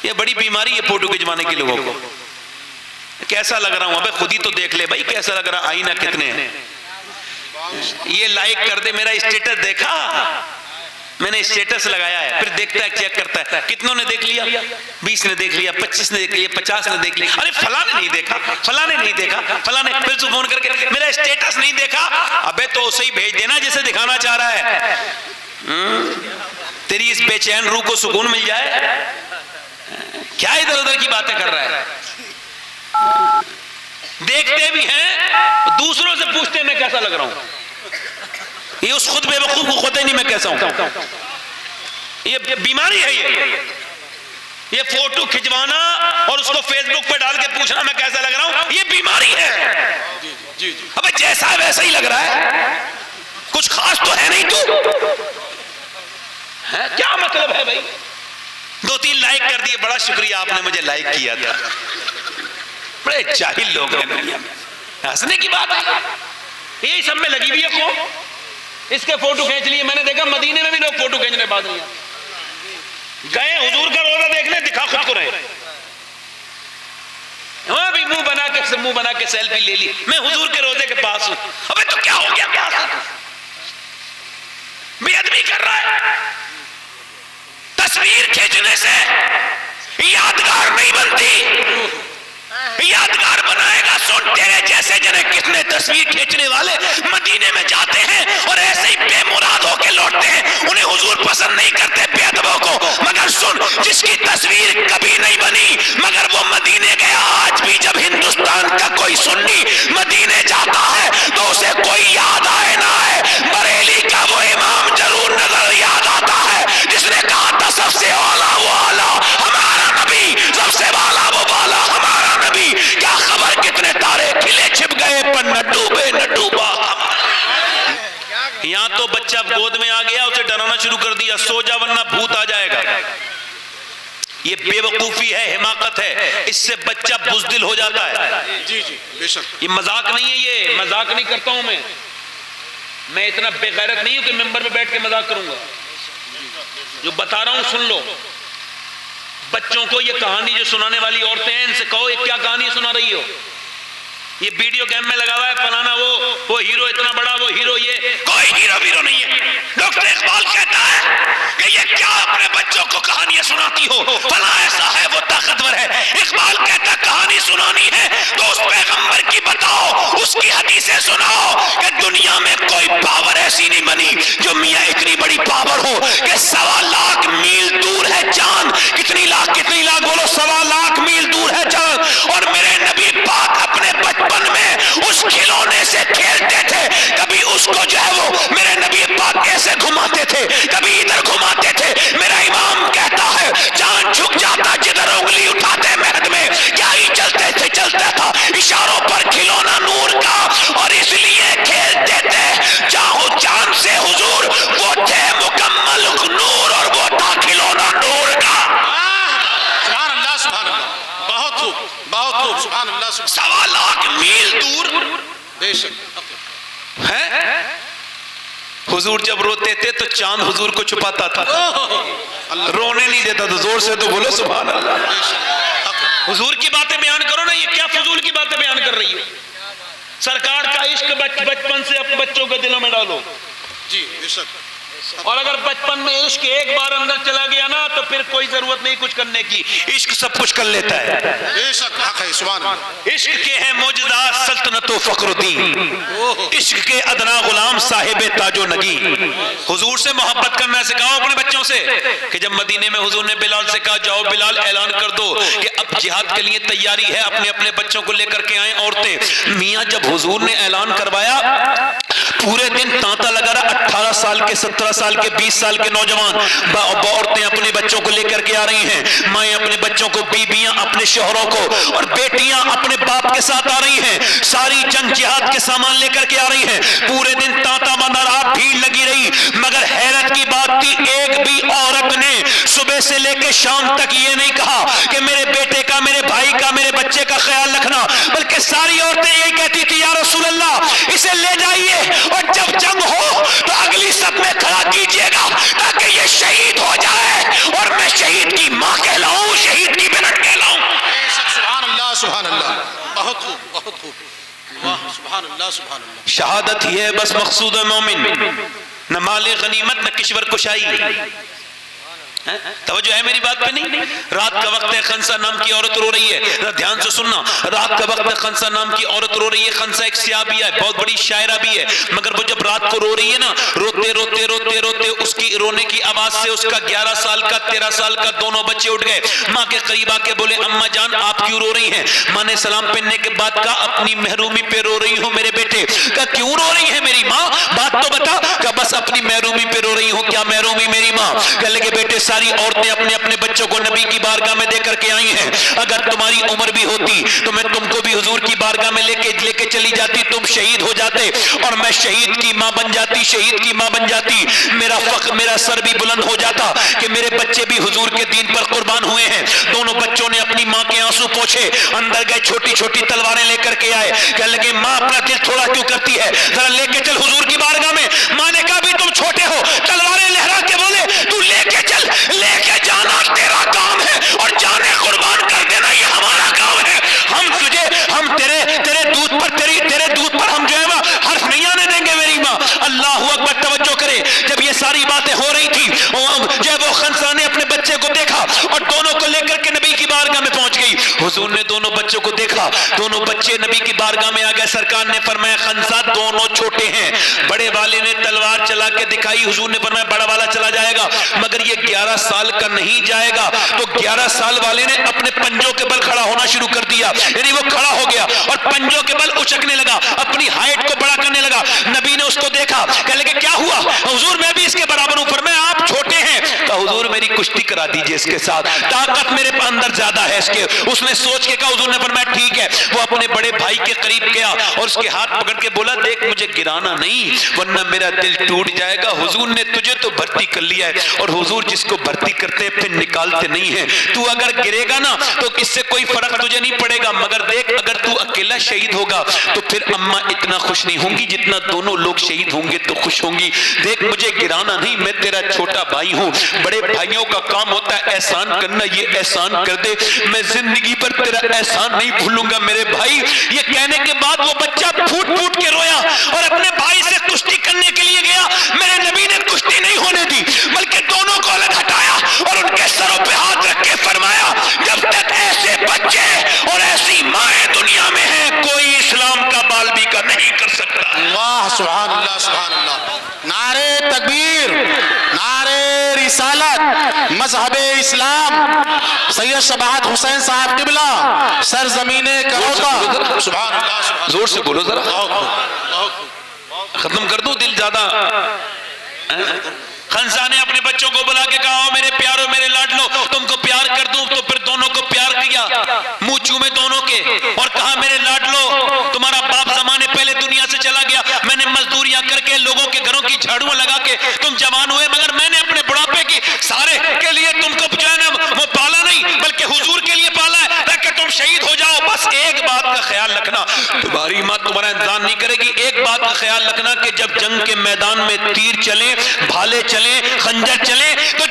یہ بڑی بیماری ہے فوٹو کھنچوانے کی لوگوں کو. کیسا لگ رہا ہوں؟ ابے خود ہی تو دیکھ لے بھائی کیسا لگ رہا. آئینہ کتنے ہیں؟ یہ لائک کر دے. میرا اسٹیٹس دیکھا؟ میں نے اسٹیٹس لگایا ہے. پھر دیکھتا ہے چیک کرتا ہے کتنوں نے دیکھ لیا. 20 نے دیکھ لیا, 25 نے دیکھ لیا, 50 نے دیکھ لیا. ارے فلاں نے نہیں دیکھا, فلاں نے نہیں دیکھا, فلاں نے. پھر تو فون کر کے میرا اسٹیٹس نہیں دیکھا. ابے تو اسے ہی بھیج دینا جسے دکھانا چاہ رہا ہے. تیری اس بے چین روح کو سکون مل جائے. کیا ادھر ادھر کی باتیں کر رہا ہے؟ دیکھتے بھی ہیں, دوسروں سے پوچھتے ہیں میں کیسا لگ رہا ہوں. یہ اس خود بے وقوف کو خود ہی نہیں میں کیسا ہوں. یہ بیماری ہے. یہ فوٹو کھنچوانا اور اس کو فیس بک پہ ڈال کے پوچھنا میں کیسا لگ رہا ہوں, یہ بیماری ہے. ابے جیسا ویسا ہی لگ رہا ہے, کچھ خاص تو ہے نہیں. تو کیا مطلب ہے بھائی؟ 2-3 لائک کر دیے, بڑا شکریہ آپ نے مجھے لائک کیا تھا. بڑے جاہل لوگ ہیں دنیا میں. ہنسنے کی بات ہے. یہی سب میں لگی ہوئی ہے قوم. اس کے فوٹو کھینچ لیے. میں نے دیکھا مدینے میں بھی لوگ فوٹو کھینچنے بعد نہیں گئے. حضور کا روزہ دیکھنے دکھا خود کو رہے. وہاں بھی منہ بنا کے سیلفی لے لی, میں حضور کے روزے کے پاس ہوں. ابے تو کیا ہو گیا؟ بے ادبی کر رہا ہے. تصویر کھینچنے سے یادگار نہیں بنتی. یادگار بنائے گا سن تیرے جیسے جنہیں کتنے تصویر کھینچنے والے مدینے میں جاتے ہیں اور ایسے ہی بے مراد ہو کے لوٹتے ہیں. انہیں حضور پسند نہیں کرتے بے ادبوں کو. مگر سن, جس کی تصویر کبھی نہیں بنی مگر وہ مدینے گیا. آج بھی جب ہندوستان کا کوئی سنی مدینے جاتا ہے تو اسے کوئی یاد آئے نہ آئے, بریلی کا وہ امام ضرور نظر یاد آتا ہے جس نے کہا تھا سب سے اعلیٰ وہ اعلیٰ ہمارا نبی, سب سے بالا وہ بالا ہمارا نبی. کیا خبر کتنے تارے کھلے چھپ گئے پر نہ ڈوبے نہ ڈوبا. یہاں تو بچہ گود میں آ گیا, اسے ڈرانا شروع کر دیا, سو جا ورنہ بھوت آ جائے گا. یہ بے وقوفی ہے, حماقت ہے. اس سے بچہ بزدل ہو جاتا ہے. جی جی بے شک. یہ مذاق نہیں ہے, یہ مذاق نہیں کرتا ہوں میں اتنا بے غیرت نہیں ہوں کہ ممبر پہ بیٹھ کے مذاق کروں گا. جو بتا رہا ہوں سن لو. بچوں کو یہ کہانی جو سنانے والی عورتیں ہیں ان سے کہو یہ کیا کہانی سنا رہی ہو. یہ ویڈیو گیم میں لگا ہوا ہے فلانا وہ ہیرو اتنا بڑا, وہ ہیرو, یہ کوئی ہیرو نہیں ہے. ڈاکٹر اقبال کہتا ہے کہ یہ کیا اپنے بچوں کو کہانیاں سناتی ہو, فلاں ایسا ہے وہ طاقتور ہے. اقبال کہتا کہانی سنانی ہے تو اس پیغمبر کی بتاؤ, اس کی حدیثیں سناؤ کہ دنیا میں کوئی پاور ایسی نہیں بنی جو میاں اتنی بڑی پاور ہو کہ 1.25 لاکھ میل دور ہے چاند. کتنی لاکھ بولو, 1.25 لاکھ میل دور ہے چاند. اور میرے نبی پاک اپنے بچپن میں اس کھلونے سے کھیلتے تھے. کبھی اس کو جو ہے وہ میرے نبی پاک ایسے گھماتے تھے, کبھی ادھر گھماتے تھے. میرا امام کہتا ہے چاند جھک جاتا جدھر انگلی اٹھاتے مہد میں. کیا ہی چلتا تھا اشاروں پر کھلونا نور کا, اور اس لیے کھیلتے تھے. چاہو چاند سے حضور وہ تھے مکمل نور, اور وہ تھا کھلونا نور کا. سبحان اللہ سبحان اللہ. بہت خوب بہت خوب. سبحان اللہ. 1.25 لاکھ میل دور بے شک ہے. حضور جب روتے تھے تو چاند حضور کو چھپاتا تھا, رونے نہیں دیتا تھا. زور سے تو بولو سبحان اللہ. حضور کی باتیں بیان کرو نا, یہ کیا فضول کی باتیں بیان کر رہی ہے. سرکار کا عشق بچپن سے اپنے بچوں کے دلوں میں ڈالو. جی بے شک. اور اگر بچپن میں عشق ایک بار اندر چلا گیا نا تو پھر کوئی ضرورت نہیں کچھ کرنے کی. عشق سب کچھ کر لیتا ہے. بے شک حق ہے. سبحان اللہ. عشق کے ہیں معجزات سلطنت و فخر الدین, عشق کے ادنا غلام صاحب تاج و نگی. حضور سے محبت کرنا سکھاؤ اپنے بچوں سے. کہ جب مدینے میں حضور نے بلال سے کہا جاؤ بلال اعلان کر دو کہ اب جہاد کے لیے تیاری ہے, اپنے اپنے بچوں کو لے کر کے آئیں عورتیں. میاں جب حضور نے اعلان کروایا پورے دن تانتا لگا رہا. 18 سال کے 17 سال کے 20 سال کے نوجوان عورتیں اپنے بچوں کو لے کر کے آ رہی ہیں, مائیں اپنے بچوں کو, بیویاں اپنے شوہروں کو, اور بیٹیاں اپنے باپ کے ساتھ آ رہی ہیں. ساری جنگ جہاد کے سامان لے کر کے آ رہی ہیں. پورے دن تانتا بندہ رہا, بھیڑ لگی رہی. مگر حیرت کی بات تھی ایک بھی عورت نے صبح سے لے کے شام تک یہ نہیں کہا کہ میرے بیٹے کا, میرے بھائی کا, میرے بچے کا خیال رکھنا, بلکہ ساری عورتیں یہی کہتی تھی یا رسول اللہ اسے لے جائیے اور جب جنگ ہو تو اگلی صف میں کھڑا کیجئے گا تاکہ یہ شہید ہو جائے اور میں شہید کی ماں کہلاؤں, شہید اللہ سبحان اللہ. شہادت ہی ہے بس مقصود مومن، نہ مال غنیمت نہ کشور کشائی. توجہ ہے میری بات پہ نہیں؟ رات کا وقت ہے، خنسا نام کی عورت رو رہی ہے. ذرا دھیان سے سننا، رات کا وقت ہے، خنسا نام کی عورت رو رہی ہے. خنسا ایک سیاہ بھی ہے، بہت بڑی شاعرہ بھی ہے، مگر وہ جب رات کو رو رہی ہے نا، روتے روتے روتے روتے اس کی رونے کی آواز سے اس کا 11 سال کا 13 سال کا دونوں بچے اٹھ گئے. ماں کے قریب آ کے بولے اماں جان آپ کیوں رو رہی ہیں؟ ماں نے سلام پہننے کے بعد کہا اپنی محرومی پہ رو رہی ہوں میرے بیٹے. کہا کیوں رو رہی ہے میری ماں؟ بات تو بتا. کہا بس اپنی محرومی پہ رو رہی ہوں. کیا محرومی میری ماں؟ کہنے لگے بیٹے ساری عورتیں اپنے اپنے بچوں کو نبی کی بارگاہ میں دے کر کے آئی ہیں. اگر تمہاری عمر بھی ہوتی تو میں تم کو بھی حضور کی بارگاہ میں لے کے چلی جاتی، تم شہید ہو جاتے اور میں شہید کی ماں بن جاتی، شہید کی ماں بن جاتی. میرا فخر، میرا سر بھی بلند ہو جاتا کہ میرے بچے بھی حضور کے دین پر قربان ہوئے ہیں. دونوں بچوں نے اپنی ماں کے آنسو پوچھے، اندر گئے، چھوٹی چھوٹی تلواریں لے کر کے آئے. کہنے لگے ماں اپنا دل تھوڑا کیوں کرتی ہے، ذرا لے کے چل حضور کی بارگاہ میں. ماں نے کہا بھی تم چھوٹے ہو. تلواریں لہرا کے بولے تو لے کے چل، لے کے جانا تیرا کام ہے اور جانے قربان کر دینا یہ ہمارا کام ہے. ہم تیرے دودھ پر ہم جو ہے نا حرف نہیں آنے دیں گے میری ماں. اللہ اکبر. توجہ کرے، جب یہ ساری باتیں ہو رہی تھی جب وہ خنسا نے اپنے بچے کو دیکھا اور دونوں کو لے کر کے نبی کی بارگاہ میں پہنچ گئی. حضور نے دونوں بچوں کو دیکھا، دونوں بچے نبی کی بارگاہ میں آ گئے. سرکار نے فرمایا خنسا دونوں چھوٹے ہیں. بڑے والے نے تلوار چلا کے دکھائی. حضور نے فرمایا بڑا والا چلا جائے گا مگر یہ 11 سال کا نہیں جائے گا. تو 11 سال والے نے اپنے پنجوں کے بل کھڑا ہونا شروع کر دیا. یعنی وہ کھڑا ہو گیا اور پنجوں کے بل اچکنے لگا، اپنی ہائٹ کو بڑا کرنے لگا. نبی نے اس کو دیکھا، کہنے لگے کیا ہوا؟ حضور میں بھی اس کے برابر ہوں. فرمایا آپ چھوٹے ہیں. کہا حضور میری کشتی کرا دیجئے اس کے ساتھ، طاقت میرے اندر زیادہ ہے اس کے. اس نے سوچ کے کہا. حضور نے فرمایا ٹھیک ہے. وہ اپنے بڑے بھائی کے قریب گیا اور اس کے ہاتھ پکڑ کے بولا دیکھ مجھے گرانا نہیں ورنہ میرا دل ٹوٹ جائے گا. حضور نے تجھے تو بھرتی کر لیا ہے اور حضور جس کو بھرتی کرتے ہیں پھر نکالتے نہیں ہیں. تو اگر گرے گا نا تو اس سے کوئی فرق تجھے نہیں پڑے گا، مگر دیکھ اگر تو اکیلا شہید ہوگا تو پھر اماں اتنا خوش نہیں ہوں گی جتنا دونوں لوگ شہید ہوں گے تو خوش ہوں گی. دیکھ مجھے گرانا نہیں، میں تیرا چھوٹا بھائی ہوں. بڑے بھائیوں کا کام ہوتا ہے احسان کرنا. یہ احسان کر دے، میں زندگی پر تیرا احسان نہیں بھولوں گا میرے بھائی. یہ کہنے کے بعد وہ بچہ پھوٹ پھوٹ کے رویا اور اپنے بھائی سے کشتی کرنے کے لیے گیا. میرے نبی نے کشتی نہیں ہونے دی بلکہ دونوں کو الگ ہٹایا اور ان کے سروں پہ ہاتھ رکھ کے فرمایا جب تک ایسے بچے اور ایسی مائیں دنیا میں ہیں کوئی اسلام کا بال بھی کا نہیں کر سکتا. اللہ سبحان اللہ سبحان اللہ. نعرے تکبیر، نعرے رسالت، مذہب اسلام، سید شباہت حسین صاحب قبلہ، سرزمین کروٹا. سبحان اللہ. زور سے بولو ذرا. ختم کر دو دل زیادہ. خنسا نے اپنے بچوں کو بلا کے کہا میرے پیارو میرے لاڈلو تم کو پیار کر دوں. تو پھر دونوں کو پیار کیا، منہ چومے دونوں کے اور کہا میرے لاڈلو تمہارا باپ زمانے پہلے دنیا سے چلا گیا، میں نے مزدوریاں کر کے لوگوں کے گھروں کی جھاڑویں لگا کے تم جوان ہوئے، مگر میں نے اپنے بڑھاپے کی سارے کے لیے تم کو جو ہے نا وہ پالا نہیں بلکہ حضور کے لیے پالا ہے تاکہ تم شہید ہو جاؤ. بس ایک بات کا خیال رکھنا، تمہاری ماں تمہارا انتظام نہیں کرے گی. ایک بات کا خیال رکھنا کہ جب جنگ کے میدان میں تیر چلیں، بھالے چلیں، خنجر چلیں تو